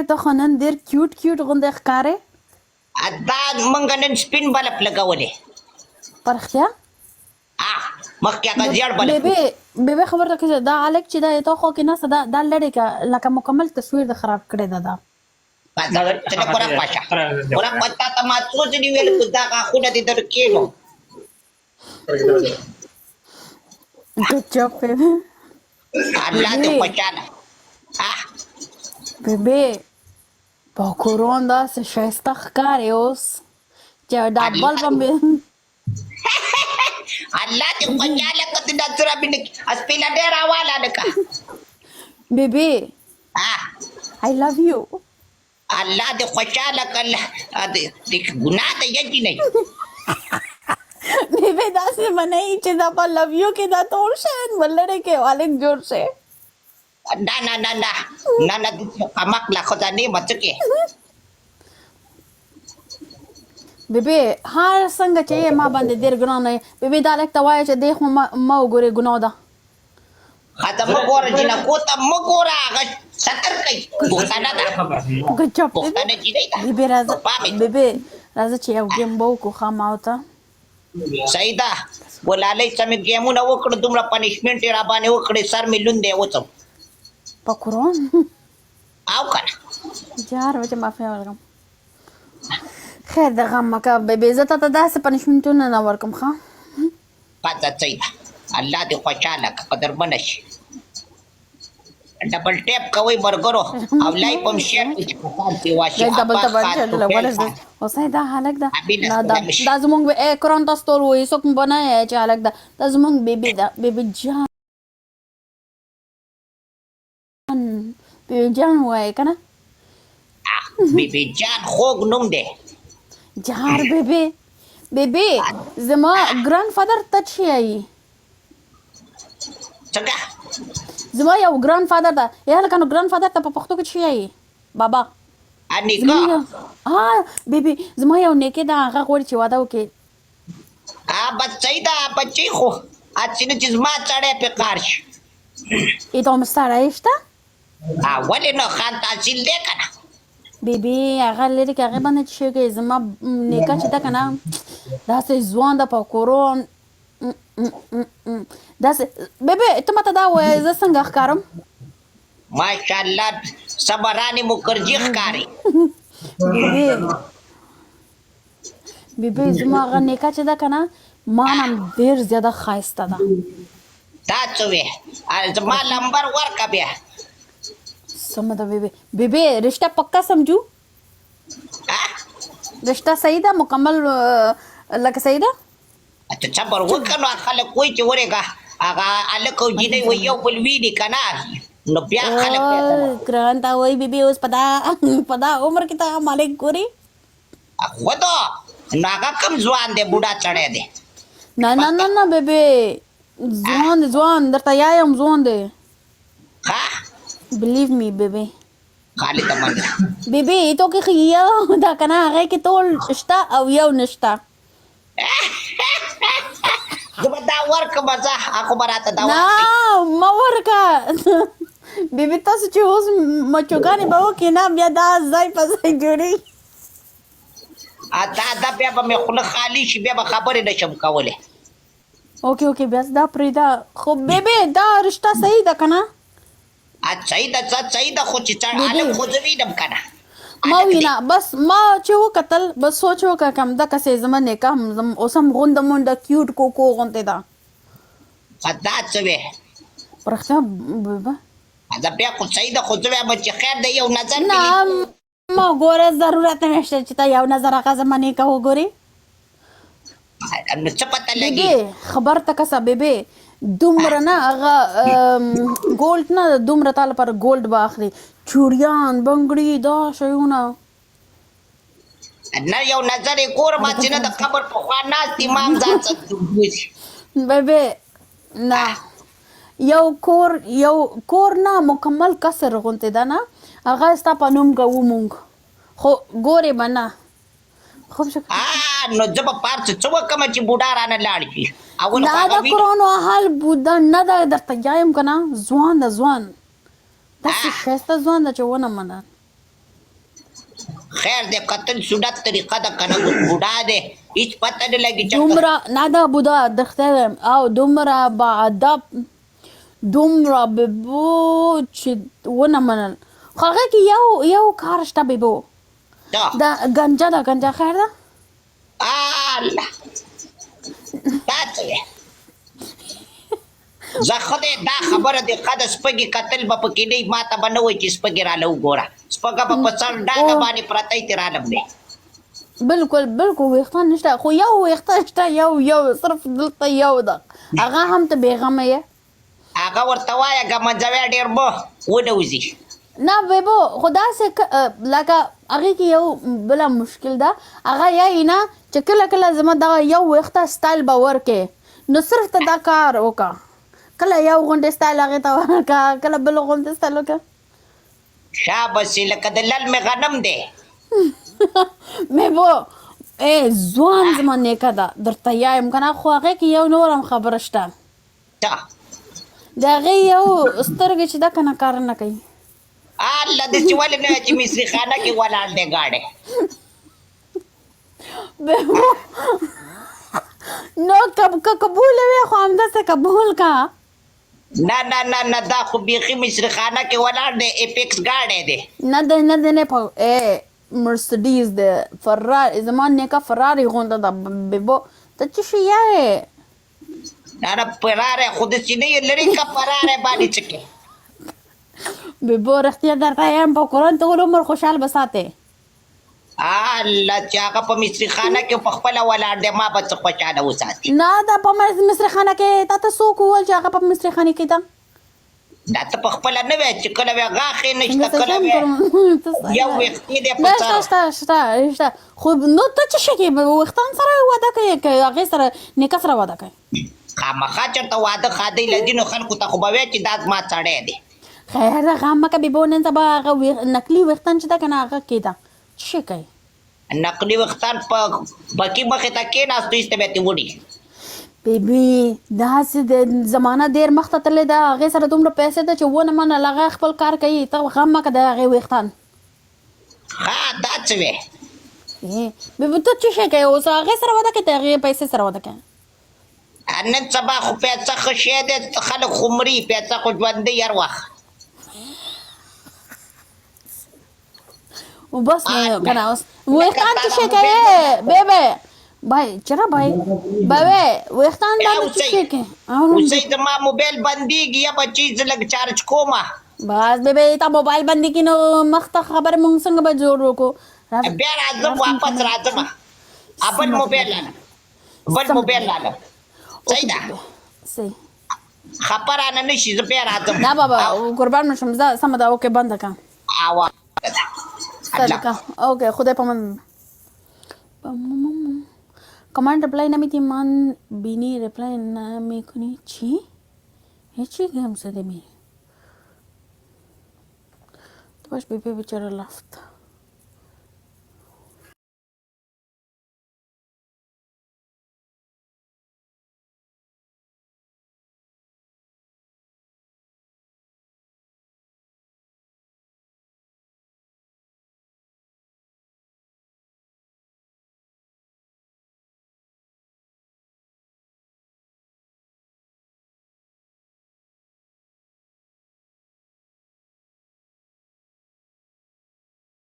ته خو نن ډېر کیوټ غوندې ښکارې. دا موږ نن سپین بلب لګولې. په رښتیا؟ مخکې هغه زیړ بلب. بېبې خبر ته کې دا هلک چې دا تا خوا کې ناسته دا لرې که لکه مکمل تصویر د خراب کړی ده دا. kurang pasha. Kurang pata tamatsu jadi wel kuda aku udah tidur kilo. Good job, baby. Allah tu pacana. Baby, pakuron da se šesta ښکارې اوس چې دا بلب هم Allah tu pacana kau tidak surah binik aspila daerah wala deka. Baby, I love you. Allah de خوشاله کله د ګناه ته یجی نه بیبي داسې منئ چې دا په لو یو کې دا ټول شیان ولرې کې والک جوړ شي. نه قمق لا خدانې مڅکې. بیبي هر څنګه چې ما باندې ډېر ګران دی بیبي دا هلک ته وایه چې دی خو ما وګورې ګناه ده. خاطر مه ګوره جینه کوته مه ګوره هغه سطر کوي پښتانه ده. Good job, پښتانه جینۍ ده. بیبي راځه چې یو ګیم به وکړو ښه ما ورته. صحیح ده ولالۍ څه مې ګیمونه وکړه دومره پنشمنټ یې راباندې وکړې سر مې لوند دی وڅم پکورون او که نه جار وچه معافي ورکړم. خیر د غم مه کوه بیبي زه تا ته داسې پنشمنټونه نه ورکړم ښه. پته صحیح ده الله دې خوشحاله کړه قدرمنه شي. ډبل ټیپ کوئ برګرو او لایک هم شیر کړئ چې کسان پرې واشي. هوسۍ دا هلک ده دا زمونږ قرآن تاسو ټول وایي څوک به نه یې چې هلک ده دا زمونږ بیبي ده. بیبي جان وایي که نه بیبي جان خوږ نوم دی. جار بیبي زما ګرانډ فادر ته څه یایي څنګه زما یو ګرانډ فادر ده یا هلکه نو ګرانډ فادر ته په پښتو کې څه یایي بابا نیکا. بیبي زما یو نیکې ده هغه غواړي چې واده وکړي. بچی ده بچی خو اچینه چې زما سړی پې کار شي. ای ته هم سړی شته ولې نه خان تحصیل دی که نه بیبي هغه لرې کې هغې باندې چې کوي زما نیکه چې ده که نه داسې ځوان ده په کورون داسې بیبي ته ماته دا ووایه زه څنګه ښکارم. ماشاءالله صبرانې مکرجي ښکاري. بیبي زما هغه نیکه چې ده که نه ما نه هم ډېر زیاده ښایسته ده. دا څه وې زما نمبر ورکړه بیا. سمه ده بیبي رشته پکا سمجھو رشته صحیح ده مکمل لکه صحیح ده. ته صبر وکړه نو خلک وایي چې ورېږه هغه هلک او جینۍ وایي یو بل ویني که نه نو بیا خلک ګران ته وایي بیبي اوس په دا عمر کې ته مالک ګوري خودو نو هغه کوم ځوان دی بوډا سړی دی. نه بیبي ځوان درته یایم ځوان دی. Believe me, baby. خالي تمام. بیبي تو کې خو یو دا که نه هغې کې ټول شته او یو نشته. زه به دا ورکړم زه هغه به راته دا نه مه ورکړه بیبي تاسو چې اوس مچوګانې به وکړې نه بیا دا ځای په ځای جوړېږي. دا بیا به مې خوله خالي شي بیا به خبرې نه شم کولی. اوکې بیا دا پرېږده خو بیبي دا رشته صحیح ده که نه صحیح ده خو چې هلک خو زه وینم که نه ما وینه بس ما چې وکتل بس سوچ وکړه که همدقسې زما نیکه هم اوس هم غونډه مونډه کیوټ کوکو غوندې ده. دا څه وې په رښتیا بیبه دا بیا خو صحیح ده خو زه وایم چې خیر دی یو نظر نه ما ګوره ضرورت نشته چې ته یو نظر هغه زما نیکه وګورې. نو څه پته لګي بیبي خبر ته کسه بیبي دومره نه هغه ګولډ نه دومره تا لپاره ګولډ به اخلي چوریان بنګړي دا شیونه نه یو نظر یې ګورم چې نه د قبر په خوا ناست امام ځان څه بیبي نه یو کور نه مکمل کسر غوندې ده نه هغه ستا په نوم کوو مونږ خو ګورې به نه خوب شو نو زه به پار څه وکړم چې بوډا رانه لاړ شي. دا د قرآن حال بوډا نه ده درته وایم که نه ځوان ده ځوان داسې ښایسته ځوان ده چې ونه منه. خیر دې قتل سنت طریقه ده کنه بوډا دی هیڅ پته نه لګي چې دومره نه دا بودا د خدای او دومره با ادب دومره ببو چې ونه منل خو هغه کې یو کار شته ببو دا گنجا خیر ده الله دا څه زه خدای دا خبره دې قد سپږې قتل به پکې نه ما ته به نه وایي چې سپږې راله وګوره سپږه به په سر ډاګه باندې پرته یې ترالم دی بالکل ویښتان نشته خو یو ویښته شته یو صرف دلته یو ده هغه هم ته بېغمه یې هغه ورته وایه ګمنځوی ډېر مه ونوځي نه بیبو خو داسې لکه هغې کې یو بله مشکل ده هغه یایي نه چې کله زما دغه یو ویښته سټایل به ورکې نو صرف ته دا کار وکړه کله یو غونډې سټایل هغې ته ورکړه کله بل غونډې سټایل وکړه شابسې لکه د لل مې غنم دی بیبو ځوان زما نیکه ده درته یایم که نه خو هغې کې یو نور هم خبره شته د هغې یو سترګې چې ده که نه کار نه کوي الله دې چې ولې نه چې مصري خانه کې ولاړ دی ګاډی نو که قبول وي خو همداسې قبول کا نه دا خو بیخي مصري خانه کې ولاړ دی اپیکس ګاډی دی نه په مرسډیز دی فراري زما نیکه فراري غونده ده بیبو ته څه شی یې نه فراری خو داسې نه یې لرې که فراری باندې څه کې بیبو رښتیا درته یم په قرآن ته ټول عمر خوشحال به ساتې الله چې هغه په مصري خانه کې په خپله ولاړ دی ما به څه خوشحاله وساتي نه دا په مصري خانه کې تا ته څوک وویل چې هغه په مصري خانه کې ده دا ته په خپله نه وایې چې کله وی غاښې نشته کله وی یو ویښتې دی په سر شته خو نو ته څه شي کوې ویښتان سره واده کوې که هغې سره نیکه سره واده کوې خامخا چېرته واده خادی لدي نو خلکو ته خو به وایې چې دا زما سړی دی خیر ده غم مه کوه بیبو نن سبا هغه نقلي ویښتان چې ده که نه هغه کېده څه شي کوې نقلي ویښتان په بکي مخې ته کېناستو ایسته بیا ترې وړي بیبي داسې د زمانه ډېر مخته تللی ده هغې سره دومره پیسې ده چې ونه منل هغه خپل کار کوي ته غم مه کوه د هغې ویښتان ښه دا څه وې بیبي ته څه شی کوې اوس هغې سره واده کوې د هغې پیسې سره واده کوې نن سبا خو پیسه ښه شی دی خلک خو مري پیسه خو ژوندی هر وخت بس که نه اوس ویښتان څه شی کوې بیبی بای چرا بای ویښتان باندې څه شی کوې اوسئ زما موبایل بندېږي یا بچی زه لږ چارج کومه بس بیبی تا موبایل بندې کړي نو مخته خبرې موږ څنګه به جوړ وکړو بیا راځم واپس راځم بل موبایل لالم صحیح ده خبر رانه نشي زه بیا راځم نه بابا قربان مې شم زه سمه ده اوکې بنده کړه اوکې خدای پامان command reply नमी थी मान बीनी रिप्लाई नमी कुनी ची हेची गेम से दे मी तो बस बेबी बेचारा लाफ्ट